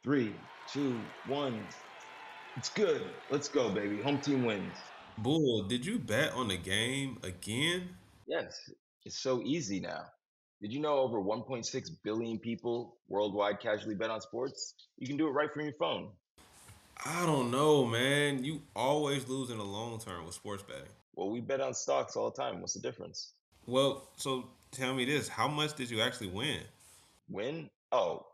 Three, two, one. It's good. Let's go, baby. Home team wins. Bull, did you bet on the game again? Yes, it's so easy now. Did you know over 1.6 billion people worldwide casually bet on sports? You can do it right from your phone. I don't know, man. You always lose in the long term with sports betting. Well, we bet on stocks all the time. What's the difference? Well, so tell me this: how much did you actually win? Win? Oh,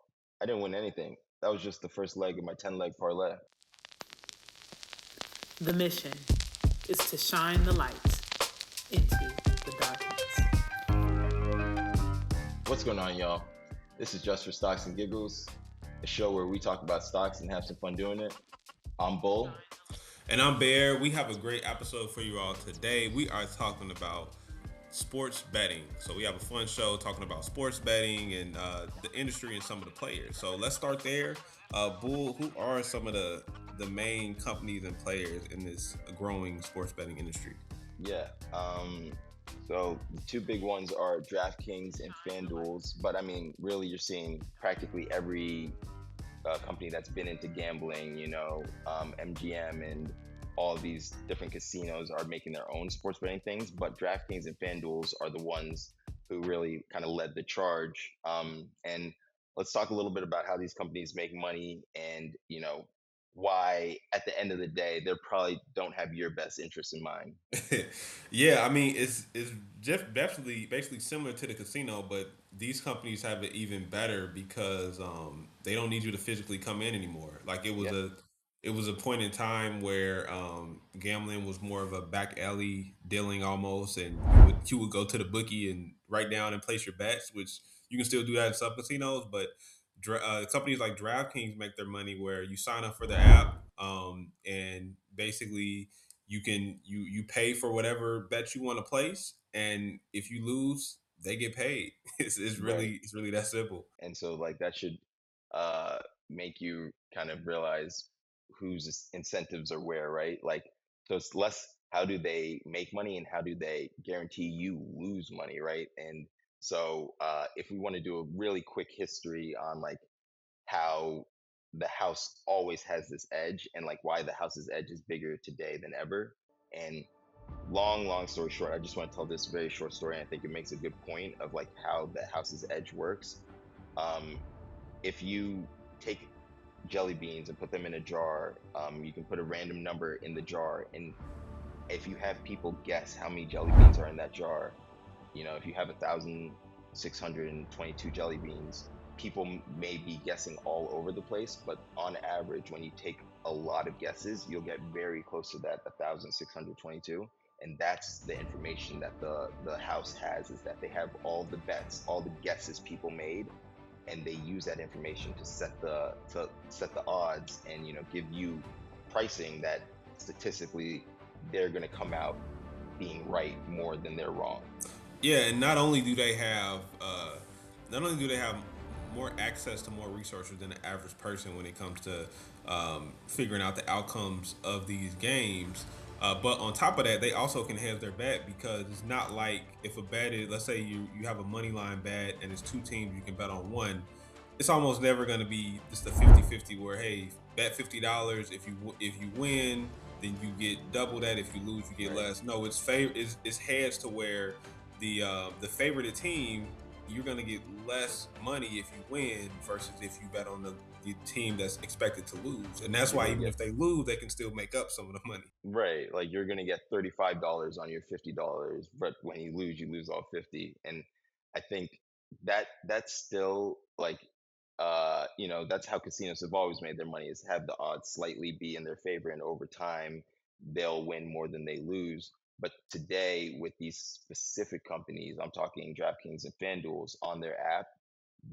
I didn't win anything. That was just the first leg of my 10 leg parlay. The mission is to shine the light into the darkness. What's going on, y'all? This is Just for Stocks and Giggles, a show where we talk about stocks and have some fun doing it. I'm Bull. And I'm Bear. We have a great episode for you all today. We are talking about sports betting. So we have a fun show talking about sports betting and the industry and some of the players. So let's start there. Bull, who are some of the main companies and players in this growing sports betting industry? Yeah. So the two big ones are DraftKings and FanDuel's, but I mean, really, you're seeing practically every company that's been into gambling. MGM and all these different casinos are making their own sports betting things, but DraftKings and FanDuel's are the ones who really kind of led the charge. And let's talk a little bit about how these companies make money and why at the end of the day they probably don't have your best interest in mind. Yeah, I mean it's just definitely basically similar to the casino, but these companies have it even better because they don't need you to physically come in anymore. Like Yeah. it was a point in time where gambling was more of a back alley dealing almost, and you would go to the bookie and write down and place your bets, which you can still do that in some casinos, but companies like DraftKings make their money where you sign up for the app, and basically you pay for whatever bet you want to place, and if you lose, they get paid. Right. It's really that simple. And so like that should uh make you kind of realize whose incentives are where, right? Like, so it's less how do they make money and how do they guarantee you lose money, right? And so if we want to do a really quick history on like how the house always has this edge and like why the house's edge is bigger today than ever. And long story short, I just want to tell this very short story, and I think it makes a good point of like how the house's edge works. um, if you take jelly beans and put them in a jar, you can put a random number in the jar, and if you have people guess how many jelly beans are in that jar, if you have 1,622 jelly beans, people may be guessing all over the place, but on average, when you take a lot of guesses, you'll get very close to that 1,622. And that's the information that the house has, is that they have all the bets, all the guesses people made, and they use that information to set the odds and give you pricing that statistically they're going to come out being right more than they're wrong. Yeah, and not only do they have more access to more resources than the average person when it comes to figuring out the outcomes of these games. But on top of that, they also can hedge their bet because it's not like if a bet is, let's say you have a money line bet and it's two teams you can bet on one. It's almost never going to be just a 50-50 where, hey, bet $50 if you win, then you get double that. If you lose, you get Right. less. No, it's heads to where the favorite team, you're gonna get less money if you win versus if you bet on the team that's expected to lose. And that's You're why gonna even get if they lose, they can still make up some of the money. right, like you're gonna get $35 on your $50, but when you lose all 50. And I think that's still like that's how casinos have always made their money, is have the odds slightly be in their favor, and over time they'll win more than they lose. But today, with these specific companies, I'm talking DraftKings and FanDuel's, on their app,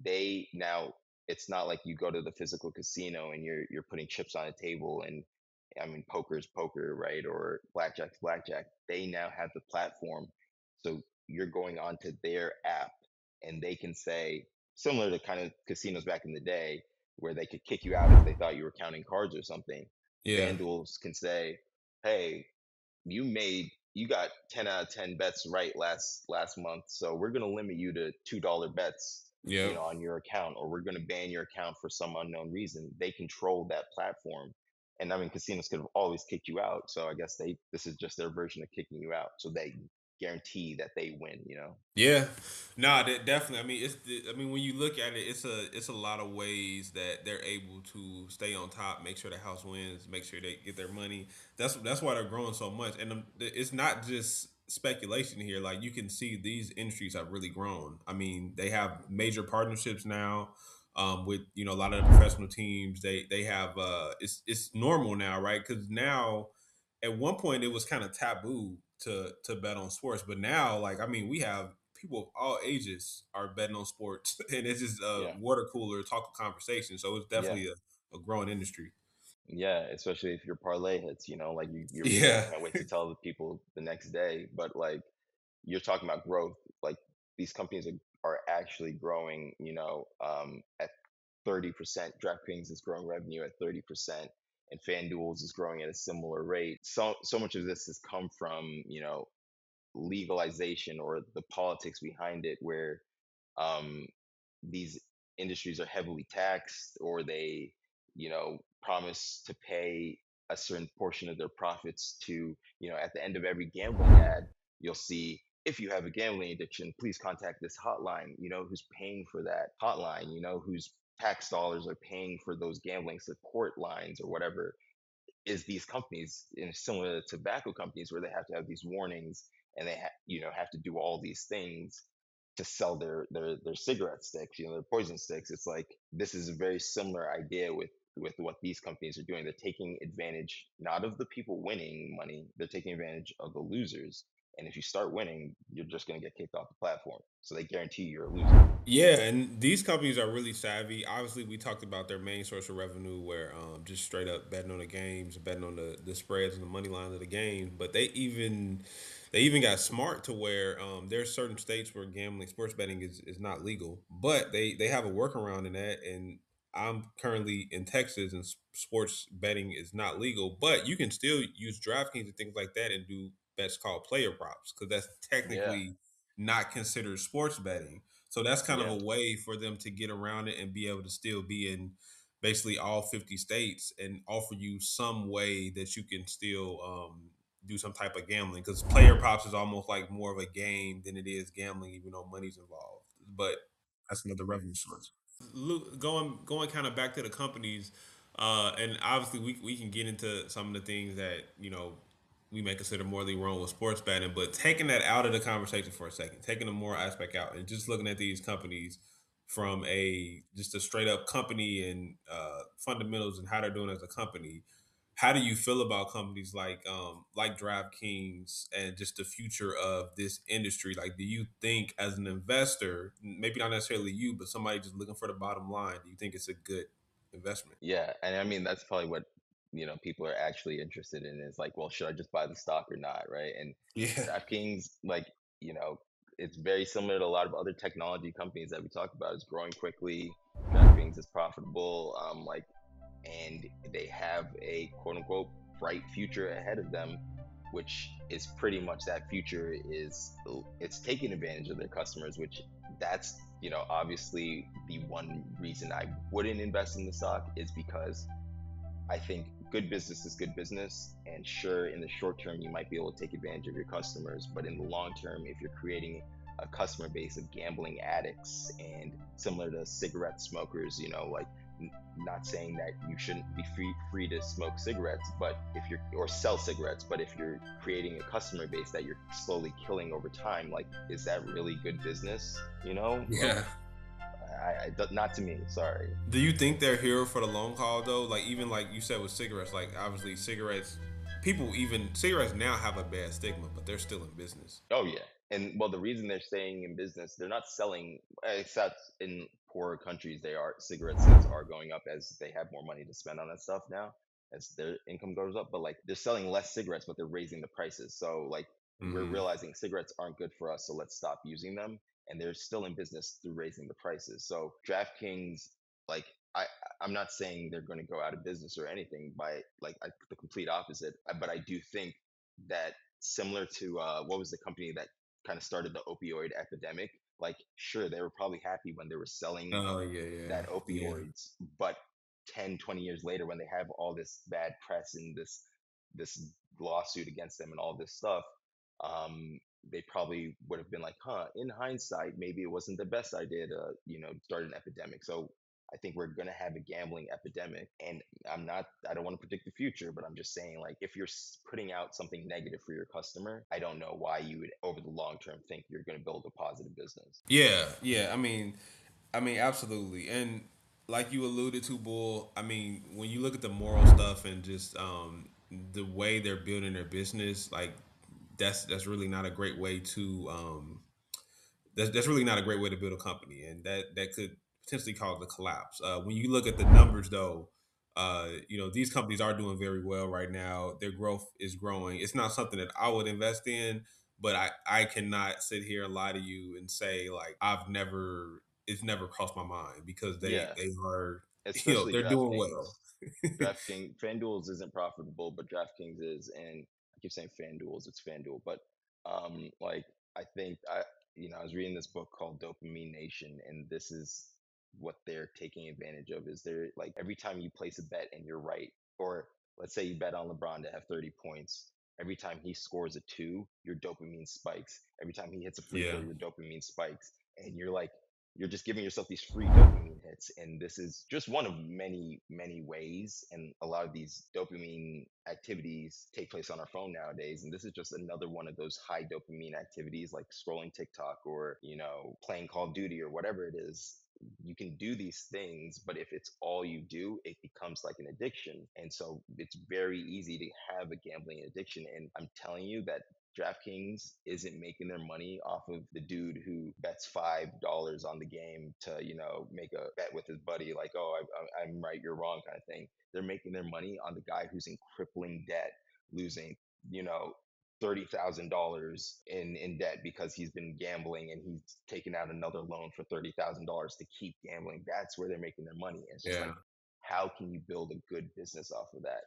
they now, it's not like you go to the physical casino and you're putting chips on a table, and I mean, poker's poker, right? Or blackjack's blackjack. They now have the platform. So you're going onto their app, and they can say, similar to kind of casinos back in the day, where they could kick you out if they thought you were counting cards or something. Yeah. FanDuels can say, hey, you got 10 out of 10 bets right last month, so we're going to limit you to $2 bets Yep. on your account, or we're going to ban your account for some unknown reason. They control that platform. And I mean, casinos could have always kicked you out. So I guess this is just their version of kicking you out. So they guarantee that they win. Yeah, nah, definitely. I mean, I mean, when you look at it, it's a lot of ways that they're able to stay on top, make sure the house wins, make sure they get their money. That's why they're growing so much, and it's not just speculation here. Like you can see, these industries have really grown. I mean, they have major partnerships now. With a lot of the professional teams, they have it's normal now, right? Because now at one point it was kind of taboo to bet on sports, but now, like, I mean, we have people of all ages are betting on sports, and it's just a Yeah. water cooler talk conversation. So it's Yeah. definitely a growing industry. Yeah, especially if your parlay hits, like you really Yeah, can't wait to tell the people the next day. But like you're talking about growth, like these companies are actually growing, at 30%. DraftKings is growing revenue at 30%, and FanDuel's is growing at a similar rate. So much of this has come from, legalization or the politics behind it, where um, these industries are heavily taxed, or they promise to pay a certain portion of their profits to, at the end of every gambling ad, you'll see, if you have a gambling addiction, please contact this hotline, who's paying for that hotline, whose tax dollars are paying for those gambling support lines or whatever, is these companies, similar to tobacco companies, where they have to have these warnings, and they have to do all these things to sell their cigarette sticks, their poison sticks. It's like this is a very similar idea with what these companies are doing. They're taking advantage not of the people winning money, they're taking advantage of the losers. And if you start winning, you're just going to get kicked off the platform. So they guarantee you're a loser. yeah, and these companies are really savvy. Obviously, we talked about their main source of revenue, where just straight up betting on the games, betting on the spreads and the money lines of the games. But they even got smart to where there's certain states where gambling, sports betting is not legal, but they have a workaround in that. And I'm currently in Texas, and sports betting is not legal, but you can still use DraftKings and things like that and do bets called player props, because that's Yeah. technically not considered sports betting. So that's kind of Yeah. a way for them to get around it and be able to still be in basically all 50 states and offer you some way that you can still do some type of gambling, because player props is almost like more of a game than it is gambling, even though money's involved. But that's another revenue source. Going kind of back to the companies, and obviously we can get into some of the things that we may consider morally wrong with sports betting, but taking that out of the conversation for a second, taking the moral aspect out, and just looking at these companies from a just a straight up company and fundamentals and how they're doing as a company. How do you feel about companies like DraftKings and just the future of this industry? Like, do you think, as an investor, maybe not necessarily you, but somebody just looking for the bottom line, do you think it's a good investment? Yeah, and I mean that's probably what people are actually interested in, is like, well, should I just buy the stock or not, right? And Yeah. DraftKings, like, it's very similar to a lot of other technology companies that we talked about. It's growing quickly. DraftKings is profitable, and they have a quote unquote bright future ahead of them, which is pretty much that future is it's taking advantage of their customers, which that's obviously the one reason I wouldn't invest in the stock, is because I think good business is good business. And sure, in the short term, you might be able to take advantage of your customers. But in the long term, if you're creating a customer base of gambling addicts, and similar to cigarette smokers, like not saying that you shouldn't be free to smoke cigarettes, but if you're or sell cigarettes, but if you're creating a customer base that you're slowly killing over time, like, is that really good business? Like, Yeah. not to me. Sorry. Do you think they're here for the long haul though? Like, even like you said with cigarettes, like obviously cigarettes, people, even cigarettes now have a bad stigma, but they're still in business. Oh yeah, and well, the reason they're staying in business, they're not selling, except in poorer countries, they are cigarette sales are going up as they have more money to spend on that stuff now, as their income goes up. But like they're selling less cigarettes, but they're raising the prices. So like we're Hmm. realizing cigarettes aren't good for us, so let's stop using them. And they're still in business through raising the prices. So DraftKings, like I, I'm not saying they're going to go out of business or anything, by the complete opposite. But I do think that, similar to what was the company that kind of started the opioid epidemic? like sure they were probably happy when they were selling Oh yeah, yeah, that yeah, opioids, but 10, 20 years later when they have all this bad press and this lawsuit against them and all this stuff, they probably would have been like, huh, in hindsight, maybe it wasn't the best idea to, start an epidemic. So I think we're going to have a gambling epidemic. And I don't want to predict the future, but I'm just saying, like, if you're putting out something negative for your customer, I don't know why you would, over the long term, think you're going to build a positive business. yeah, yeah. I mean, absolutely. And like you alluded to, Bull. I mean, when you look at the moral stuff and just the way they're building their business, like that's really not a great way to that's really not a great way to build a company, and that could potentially cause a collapse. When you look at the numbers, though, these companies are doing very well right now. Their growth is growing. It's not something that I would invest in, but I cannot sit here and lie to you and say like it's never crossed my mind because Yeah, they are especially they're doing well. DraftKings. DraftKings, FanDuel's isn't profitable, but DraftKings is, and I keep saying FanDuel's, it's FanDuel, but like I think I was reading this book called Dopamine Nation, and this is what they're taking advantage of is they're like every time you place a bet and you're right, or let's say you bet on LeBron to have 30 points. Every time he scores a two, your dopamine spikes. Every time he hits a free throw, Yeah, your dopamine spikes. And you're just giving yourself these free dopamine hits, and this is just one of many many ways, and a lot of these dopamine activities take place on our phone nowadays, and this is just another one of those high dopamine activities like scrolling TikTok or playing Call of Duty or whatever it is. You can do these things, but if it's all you do, it becomes like an addiction, and so it's very easy to have a gambling addiction. And I'm telling you that DraftKings isn't making their money off of the dude who bets $5 on the game to, make a bet with his buddy, like, oh, I'm right, you're wrong, kind of thing. They're making their money on the guy who's in crippling debt, losing, you know, $30,000 in debt because he's been gambling and he's taken out another loan for $30,000 to keep gambling. That's where they're making their money. And it's just like, yeah, how can you build a good business off of that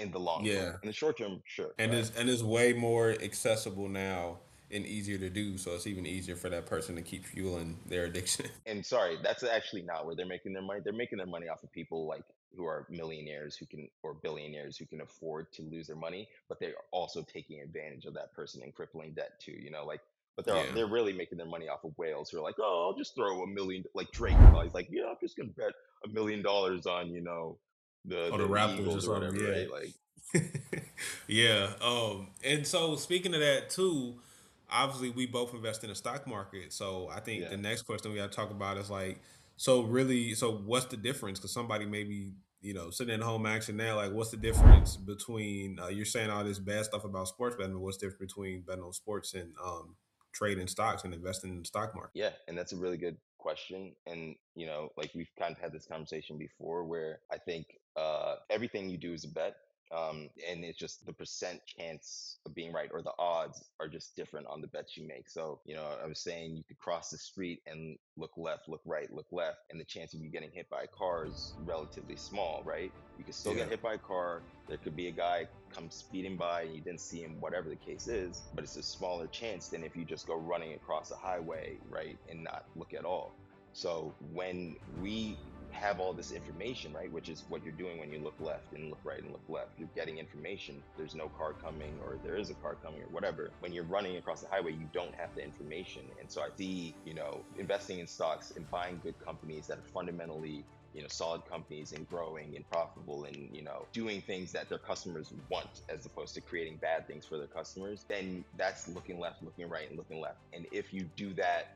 in the long term? yeah. In the short term, sure, And right? it's way more accessible now and easier to do. So it's even easier for that person to keep fueling their addiction. And sorry, that's actually not where they're making their money. They're making their money off of people like who are millionaires who can, or billionaires who can afford to lose their money, but they're also taking advantage of that person in crippling debt too. Like, but Yeah. they're really making their money off of whales who are like, oh, I'll just throw a million, like Drake. He's like, yeah, I'm just gonna bet $1 million on Or the the Raptors or Eagles or something. whatever, right? Like, Yeah. Yeah. And so speaking of that too, obviously we both invest in the stock market. So I think the yeah. next question we got to talk about is like, so really, so what's the difference? Because somebody maybe sitting at home action now, like, what's the difference between you're saying all this bad stuff about sports betting, but what's the difference between betting on sports and trading stocks and investing in the stock market? Yeah, and that's a really good question. And, like we've kind of had this conversation before where I think everything you do is a bet. And it's just the percent chance of being right or the odds are just different on the bets you make. So, I was saying you could cross the street and look left, look right, look left, and the chance of you getting hit by a car is relatively small, right? You could still Yeah. get hit by a car. There could be a guy come speeding by and you didn't see him, whatever the case is, but it's a smaller chance than if you just go running across a highway, right, and not look at all. So when we have all this information, right, which is what you're doing when you look left and look right and look left, you're getting information. There's no car coming, or there is a car coming, or whatever. When you're running across the highway, you don't have the information. And so I see, investing in stocks and buying good companies that are fundamentally solid companies and growing and profitable and doing things that their customers want as opposed to creating bad things for their customers, then that's looking left, looking right, and looking left. And if you do that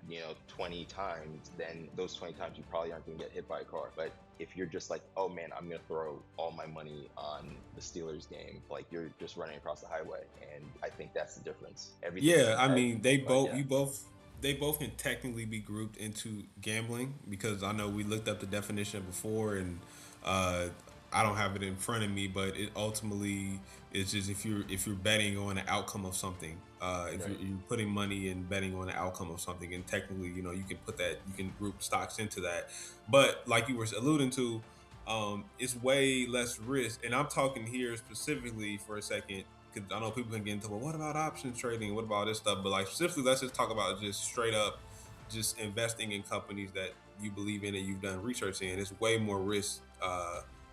20 times, then those 20 times you probably aren't going to get hit by a car. But if you're just like, oh man, I'm going to throw all my money on the Steelers game, like you're just running across the highway. And I think that's the difference. Everything's a Yeah, I bet, mean, but yeah. they both can technically be grouped into gambling because I know we looked up the definition before, and uh, I don't have it in front of me, but it ultimately is just if you're betting on the outcome of something, if Right. you're putting money and betting on the outcome of something, and technically, you can put that, you can group stocks into that. But like you were alluding to, it's way less risk, and I'm talking here specifically for a second because I know people can get into, well, what about options trading? What about this stuff? But like specifically, let's just talk about just straight up. just investing in companies that you believe in and you've done research in. It's way more risk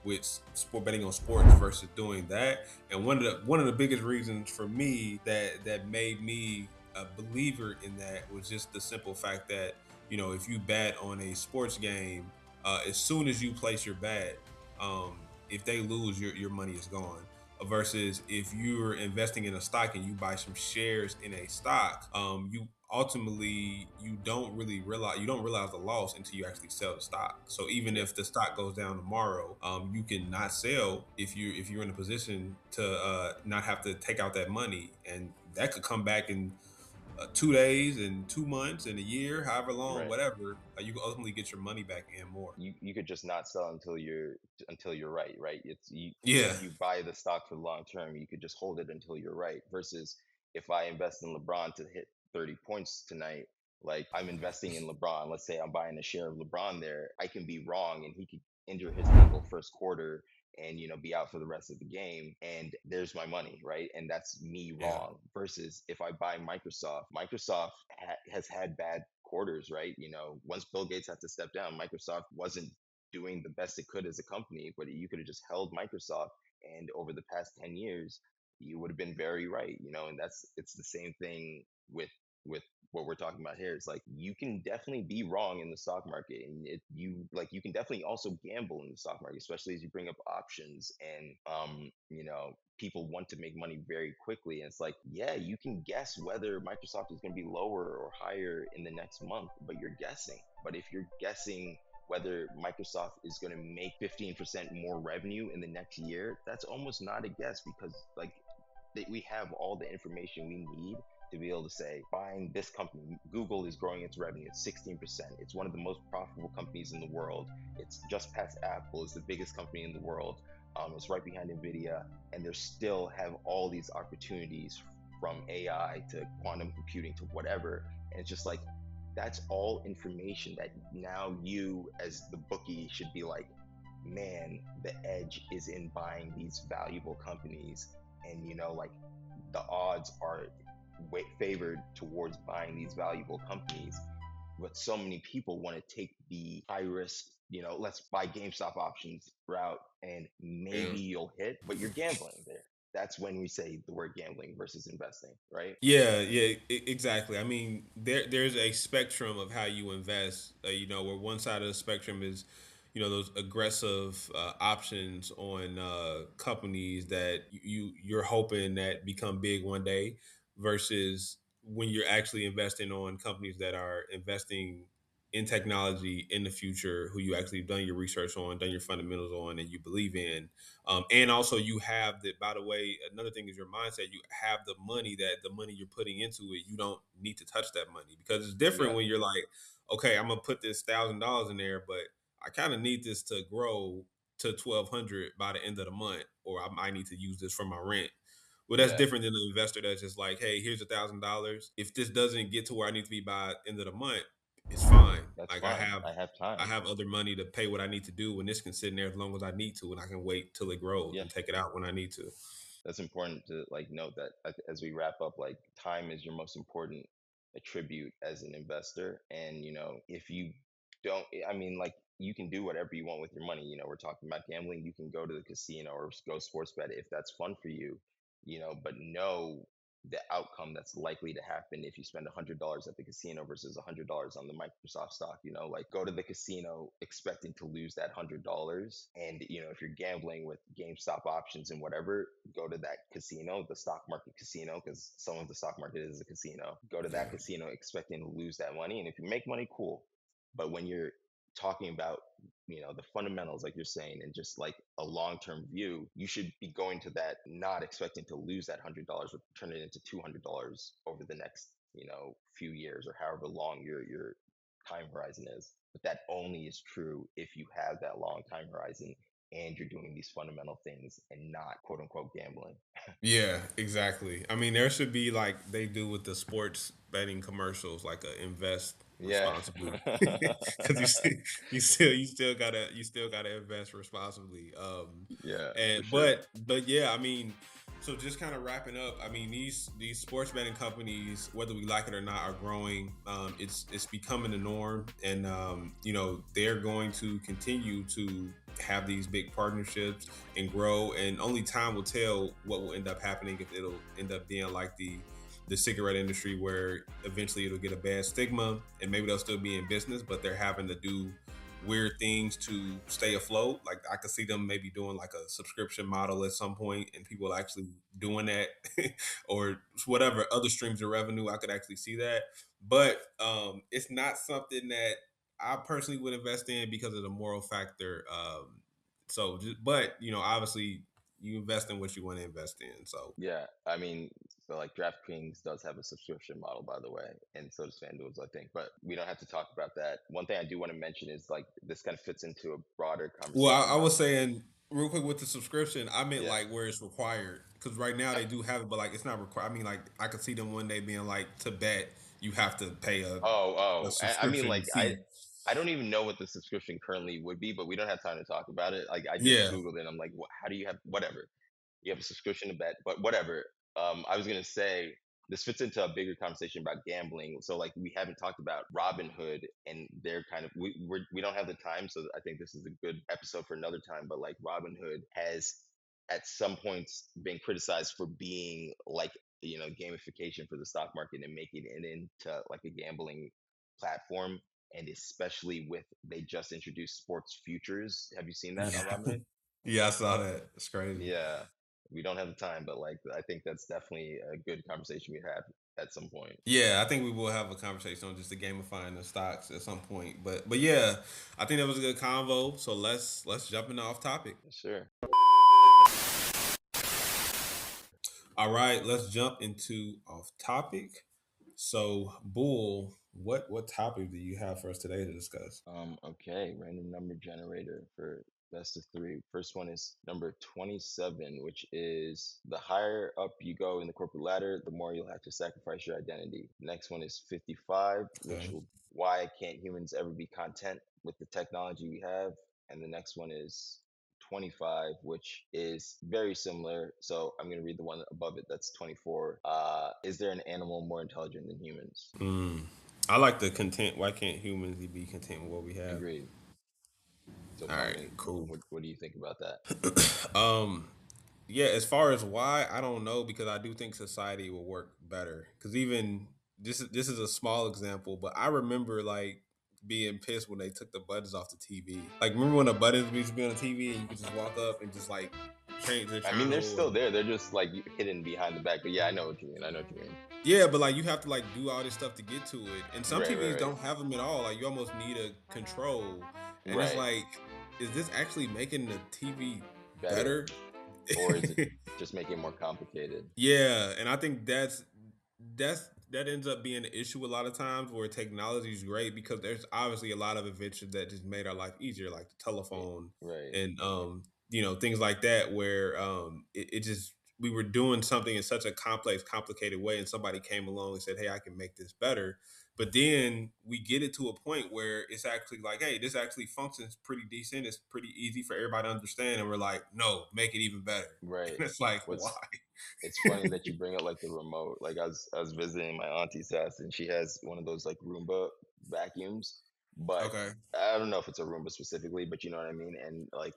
with sport betting on sports versus doing that. And one of the biggest reasons for me that made me a believer in that was just the simple fact that if you bet on a sports game, as soon as you place your bet, if they lose, your money is gone. Versus if you're investing in a stock and you buy some shares in a stock, you don't realize the loss until you actually sell the stock. So even Yep. if the stock goes down tomorrow, you can not sell if you're in a position to not have to take out that money, and that could come back in 2 days and 2 months and a year, however long, Right. whatever. You can ultimately get your money back and more. You could just not sell until you're right, right? It's you if Yeah, you buy the stock for the long term, you could just hold it until you're right. Versus if I invest in LeBron to hit 30 points tonight, like I'm investing in LeBron. Let's say I'm buying a share of LeBron there. I can be wrong and he could injure his ankle first quarter and be out for the rest of the game, and there's my money, right? And that's me yeah, wrong. Versus if I buy Microsoft has had bad quarters, right? Once Bill Gates had to step down, Microsoft wasn't doing the best it could as a company, but you could have just held Microsoft, and over the past 10 years, you would have been very right, and it's the same thing with what we're talking about here. It's like you can definitely be wrong in the stock market, and you can definitely also gamble in the stock market, especially as you bring up options and people want to make money very quickly. And it's like, yeah, you can guess whether Microsoft is going to be lower or higher in the next month, but you're guessing. But if you're guessing whether Microsoft is going to make 15% more revenue in the next year, that's almost not a guess, because like we have all the information we need to be able to say, buying this company, Google is growing its revenue at 16%. It's one of the most profitable companies in the world. It's just past Apple. It's the biggest company in the world. It's right behind Nvidia, and they still have all these opportunities, from AI to quantum computing to whatever. And it's just like, that's all information that now you, as the bookie, should be like, man, the edge is in buying these valuable companies. And like the odds are favored towards buying these valuable companies, but so many people want to take the high risk, let's buy GameStop options route, and yeah. maybe you'll hit, but you're gambling there. That's when we say the word gambling versus investing, right? Yeah, yeah, exactly. I mean, there's a spectrum of how you invest. Where one side of the spectrum is, those aggressive options on companies that you're hoping that become big one day, versus when you're actually investing on companies that are investing in technology in the future, who you actually done your research on, done your fundamentals on, and you believe in. And also, you have the. By the way, another thing is your mindset. You have the money you're putting into it. You don't need to touch that money, because it's different Yeah, when you're like, okay, I'm gonna put this $1,000 in there, but I kind of need this to grow to 1,200 by the end of the month, or I might need to use this for my rent. Well, that's yeah, different than an investor that's just like, hey, here's $1,000. If this doesn't get to where I need to be by the end of the month, it's fine. that's Like fine. I have I time. have other money to pay what I need to do, and this can sit in there as long as I need to, and I can wait till it grows Yeah, and take it out when I need to. that's important to like note that as we wrap up, like time is your most important attribute as an investor. And if you don't, I mean, like, you can do whatever you want with your money. We're talking about gambling, you can go to the casino or go sports bet if that's fun for you, but know the outcome that's likely to happen if you spend $100 at the casino versus $100 on the Microsoft stock. Like, go to the casino expecting to lose that $100, and if you're gambling with GameStop options and whatever, go to that casino, the stock market casino, because some of the stock market is a casino. Go to that Yeah. casino expecting to lose that money, and if you make money, cool. But when you're talking about the fundamentals, like you're saying, and just like a long-term view, you should be going to that not expecting to lose that $100 or turn it into $200 over the next few years, or however long your time horizon is. But that only is true if you have that long time horizon and you're doing these fundamental things and not quote unquote gambling. Yeah, exactly. I mean, there should be like they do with the sports betting commercials, like a invest Yeah. responsibly, because you still gotta invest responsibly. Yeah, for And sure. but yeah, I mean, So just kind of wrapping up, I mean these sports betting companies, whether we like it or not, are growing. It's becoming the norm, and they're going to continue to have these big partnerships and grow. And only time will tell what will end up happening, if it'll end up being like the cigarette industry, where eventually it'll get a bad stigma, and maybe they'll still be in business, but they're having to do weird things to stay afloat. Like I could see them maybe doing like a subscription model at some point, and people actually doing that, or whatever other streams of revenue. I could actually see that, but it's not something that I personally would invest in because of the moral factor. But obviously, you invest in what you want to invest in. So Yeah, I mean, so like DraftKings does have a subscription model, by the way, and so does FanDuel's, I think. But we don't have to talk about that. One thing I do want to mention is like this kind of fits into a broader well, conversation I about, was saying real quick with the subscription, I meant yeah. like where it's required. Because right now Uh, they do have it, but like it's not required. I mean, like I could see them one day being like, to bet you have to pay a I mean, subscription like I, fee. I don't even know what the subscription currently would be, but we don't have time to talk about it. Like I just Yeah, Googled it. I'm like, how do you have whatever? You have a subscription to bet, but whatever. I was gonna say this fits into a bigger conversation about gambling. So like we haven't talked about Robinhood and their kind of we don't have the time, so I think this is a good episode for another time. But like Robinhood has at some points been criticized for being like gamification for the stock market and making it into like a gambling platform. And especially with they just introduced sports futures. Have you seen that on yeah, Robinhood? yeah. I saw that. It's crazy. Yeah, we don't have the time, but like I think that's definitely a good conversation we have at some point. Yeah, I think we will have a conversation on just the gamifying the stocks at some point. But yeah, I think that was a good convo. So let's jump into off topic. Sure. All right, let's jump into off topic. So, Bull, what topic do you have for us today to discuss? Okay, random number generator for best of three. First one is number 27, which is the higher up you go in the corporate ladder, the more you'll have to sacrifice your identity. Next one is 55, which Okay. will why can't humans ever be content with the technology we have? And the next one is 25, which is very similar. So I'm going to read the one above it. That's 24. Is there an animal more intelligent than humans? Mm. I like the content. Why can't humans be content with what we have? Agreed. So All tell right, me, cool. what do you think about that? Um, yeah, as far as why, I don't know, because I do think society will work better. Because even this is a small example, but I remember like being pissed when they took the buttons off the TV. Like, remember when the buttons used to be on the TV and you could just walk up and just like change the I mean, they're channel? still there. They're just like hidden behind the back. But yeah, I know what you mean. I know what you mean. Yeah, but like you have to like do all this stuff to get to it, and some Right, right, TVs right, don't have them at all. Like you almost need a control, and it's right. like, is this actually making the TV Better, better? or is it just making it more complicated? Yeah, and I think that ends up being an issue a lot of times where technology is great because there's obviously a lot of inventions that just made our life easier, like the Y- telephone Right, and things like that, where it just we were doing something in such a complex, complicated way, and somebody came along and said, "Hey, I can make this better." But then we get it to a point where it's actually like, "Hey, this actually functions pretty decent. It's pretty easy for everybody to understand," and we're like, "No, make it even better." right. And it's like, why? What's It's funny that you bring up like the remote. Like I was visiting my auntie's house and she has one of those like Roomba vacuums, but Okay. I don't know if it's a Roomba specifically, but you know what I mean. And like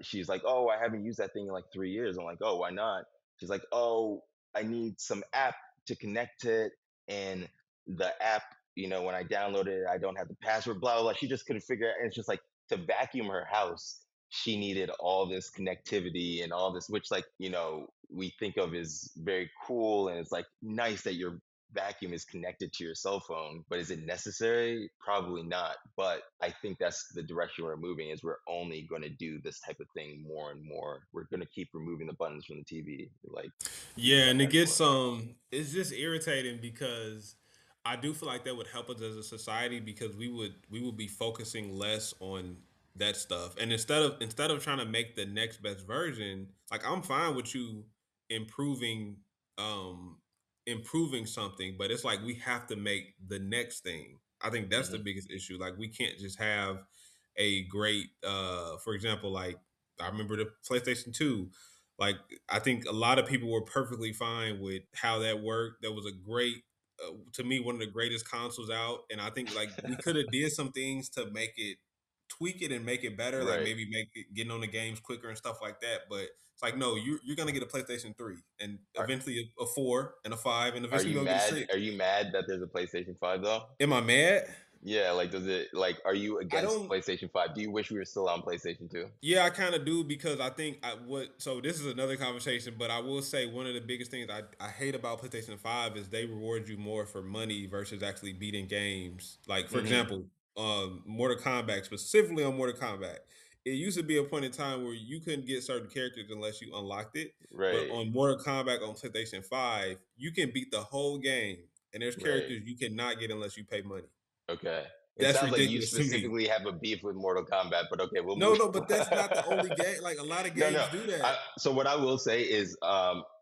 she's like, "Oh, I haven't used that thing in like 3 years." I'm like, "Oh, why not?" She's like, "Oh, I need some app to connect to it, and the app, when I downloaded it, I don't have the password." Blah blah blah. She just couldn't figure it. And it's just like to vacuum her house she needed all this connectivity and all this, which like we think of as very cool, and it's like nice that your vacuum is connected to your cell phone, but is it necessary? Probably not. But I think that's the direction we're moving, is we're only going to do this type of thing more and more. We're going to keep removing the buttons from the TV, like you Yeah, don't and it have to gets worry. it's just irritating because I do feel like that would help us as a society because we would be focusing less on that stuff. And instead of trying to make the next best version, like I'm fine with you improving um improving something, but it's like we have to make the next thing. I think that's the Hmm. biggest issue. Like we can't just have a great for example, like I remember the PlayStation 2, Like, I think a lot of people were perfectly fine with how that worked. That was a great, to me, one of the greatest consoles out. And I think like we could have did some things to make it, tweak it and make it better. Like Right. maybe make it getting on the games quicker and stuff like that. But it's like, no, you're gonna get a PlayStation 3 and Are, eventually a 4 and a 5 and are eventually you you're gonna get a mad? 6. Are you mad that there's a PlayStation 5 though? Am I mad? Yeah, like does it like are you I against don't. PlayStation 5? Do you wish we were still on PlayStation 2? Yeah, I kind of do because I think I would. So this is another conversation, but I will say one of the biggest things I hate about PlayStation 5 is they reward you more for money versus actually beating games. Like for Hmm. example, Mortal Kombat, specifically on Mortal Kombat, it used to be a point in time where you couldn't get certain characters unless you unlocked it. But Right, on Mortal Kombat on PlayStation 5, you can beat the whole game, and there's right. characters you cannot get unless you pay money. Okay. It That's sounds like you ridiculous to me. specifically have a beef with Mortal Kombat, but okay, we'll No, move. no, but that's not the only game. Like a lot of No, no. games do that. So what I will say is,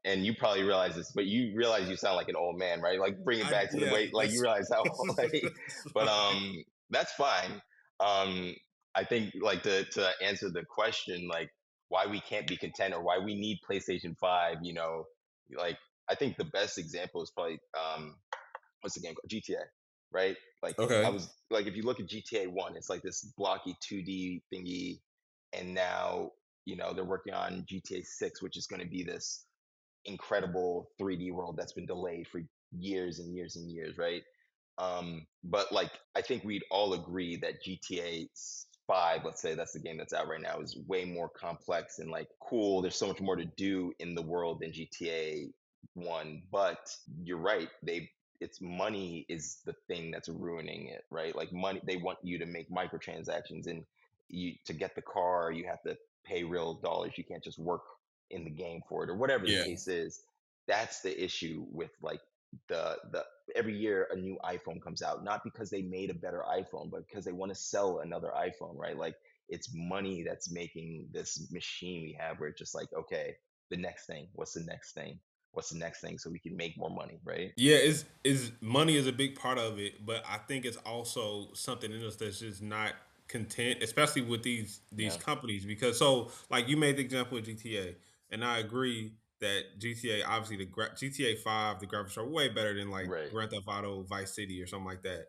and you probably realize this, but you realize you sound like an old man, right? Like bring it back to the Yeah, way, like you that's realize how, like, that's but fine. that's fine. Um, I think like to answer the question, like why we can't be content or why we need PlayStation 5, like I think the best example is probably what's the game called? GTA, right? Like I Okay. was like, if you look at GTA One, it's like this blocky 2D thingy, and now they're working on GTA Six, which is going to be this incredible 3D world that's been delayed for years and years and years, right? But like I think we'd all agree that GTA 5, let's say that's the game that's out right now, is way more complex and like cool. There's so much more to do in the world than GTA 1. But you're right. It's money is the thing that's ruining it, right? Like money, they want you to make microtransactions, and to get the car, you have to pay real dollars. You can't just work in the game for it or whatever the Yeah. case is. That's the issue with like the every year a new iPhone comes out, not because they made a better iPhone, but because they want to sell another iPhone, right? Like it's money that's making this machine we have where it's just like, okay, the next thing, what's the next thing? What's the next thing so we can make more money, right? Yeah, is money is a big part of it, but I think it's also something in us that's just not content, especially with these Yeah. companies. Because so like you made the example of GTA, and I agree that GTA obviously GTA 5 the graphics are way better than like Right. Grand Theft Auto Vice City or something like that.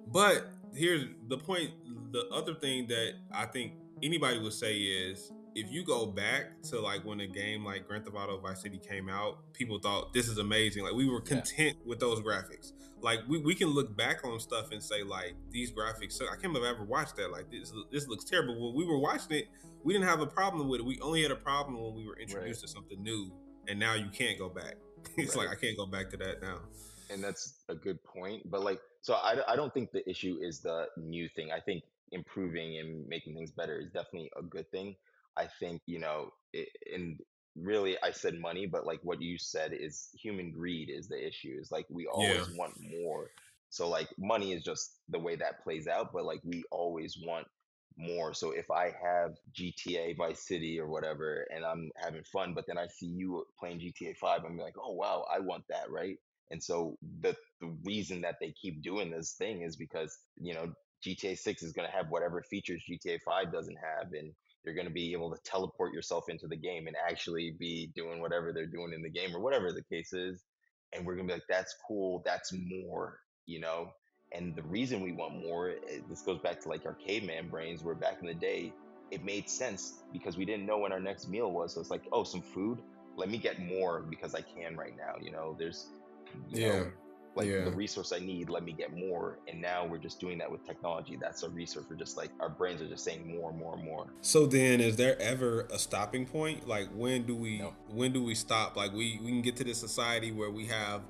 But here's the point. The other thing that I think anybody would say is if you go back to like when a game like Grand Theft Auto Vice City came out, people thought this is amazing. Like we were Yeah. content with those graphics. Like we can look back on stuff and say like these graphics. So I can't believe I ever watched that. Like this looks terrible. When we were watching it, we didn't have a problem with it. We only had a problem when we were Right. introduced to something new, and now you can't go back. It's like Right. I can't go back to that now. And that's a good point, but like so I don't think the issue is the new thing. I think improving and making things better is definitely a good thing. I think and really I said money, but like what you said is human greed is the issue. Is like we Yeah, always want more. So like money is just the way that plays out, but like we always want more. So if I have GTA Vice City or whatever and I'm having fun, but then I see you playing GTA 5, I'm like, oh wow, I want that, right? And so the reason that they keep doing this thing is because GTA 6 is going to have whatever features GTA 5 doesn't have, and you're going to be able to teleport yourself into the game and actually be doing whatever they're doing in the game or whatever the case is. And we're going to be like, that's cool, that's more, you know. And the reason we want more, this goes back to like our caveman brains, where back in the day, it made sense because we didn't know when our next meal was. So it's like, oh, some food. Let me get more because I can right now. There's you know, yeah, like the yeah. resource I need, let me get more. And now we're just doing that with technology. That's a resource. We're just like, our brains are just saying more and more and more. So then, is there ever a stopping point? Like, No, when do we stop? Like, we can get to this society where we have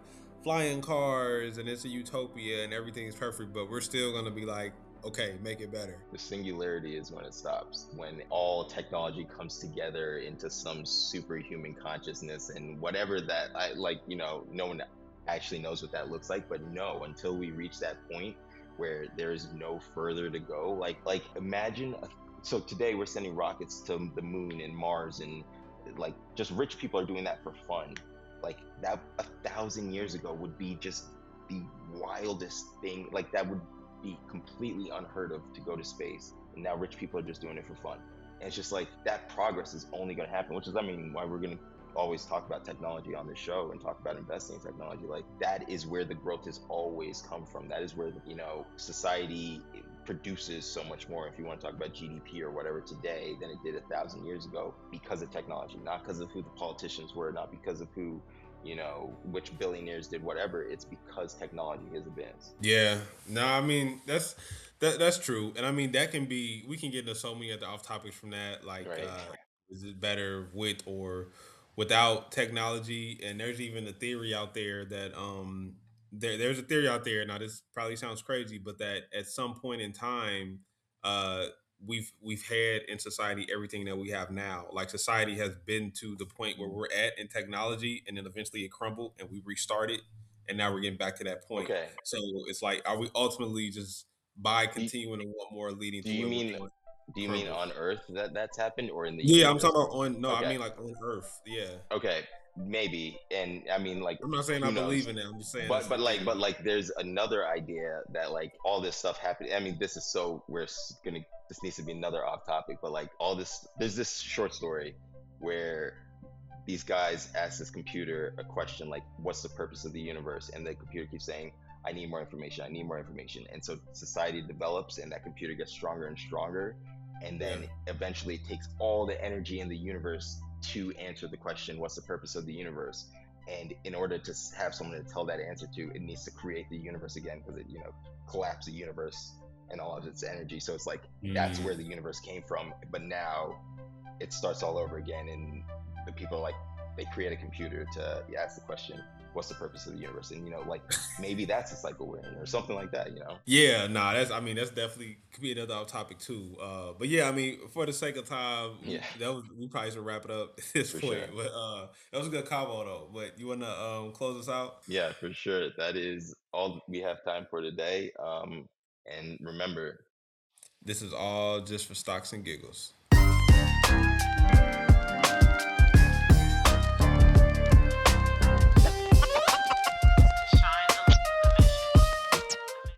flying cars and it's a utopia and everything is perfect, but we're still gonna be like, okay, make it better. the singularity is when it stops, when all technology comes together into some superhuman consciousness and whatever that I like, no one actually knows what that looks like. But no, until we reach that point where there's no further to go, like imagine so today we're sending rockets to the moon and Mars, and like just rich people are doing that for fun. Like that 1,000 years ago would be just the wildest thing. Like that would be completely unheard of to go to space, and now rich people are just doing it for fun. And it's just like that progress is only going to happen, which is, I mean, why we're going to always talk about technology on this show and talk about investing in technology. Like that is where the growth has always come from. That is where, society produces so much more. If you want to talk about GDP or whatever today than it did 1,000 years ago, because of technology, not because of who the politicians were, not because of who, which billionaires did whatever. It's because technology has advanced. Yeah, no, I mean that's true, and I mean that can be we can get into so many other off topics from that. Like, Right. is it better with or without technology? And there's even a theory out there that there's a theory out there. Now this probably sounds crazy, but that at some point in time, uh, we've had in society everything that we have now. Like society has been to the point where Mm. we're at in technology, and then eventually it crumbled, and we restarted, and now we're getting back to that point. Okay. So it's like, are we ultimately just by Do you, continuing to want more leading do to you where we're mean going to do you mean crumble? on Earth that's happened, or in the Yeah, I'm universe? talking about on. No, I Okay. mean like on Earth. Yeah, Okay, maybe. And I mean, like, I'm not saying I who knows? believe in it. I'm just saying But it's a but like theory. but like there's another idea that like all this stuff happened. I mean, this is so gonna this needs to be another off topic, but like all this there's this short story where these guys ask this computer a question like, what's the purpose of the universe? And the computer keeps saying, I need more information, I need more information. And so society develops and that computer gets stronger and stronger, and Yeah. then eventually it takes all the energy in the universe to answer the question, what's the purpose of the universe? And in order to have someone to tell that answer to, it needs to create the universe again, because it collapsed the universe and all of its energy. So it's like that's where Mm. the universe came from, but now it starts all over again. And the people are like, they create a computer to ask the question, what's the purpose of the universe? And like maybe that's the cycle we're in or something like that. Yeah, nah, that's I mean that's definitely could be another off topic too. But yeah, I mean for the sake of time, Yeah, we probably should wrap it up at this for point. sure. But that was a good combo though. But you wanna close us out? Yeah, for sure. That is all we have time for today. And remember, This is all just for stocks and giggles.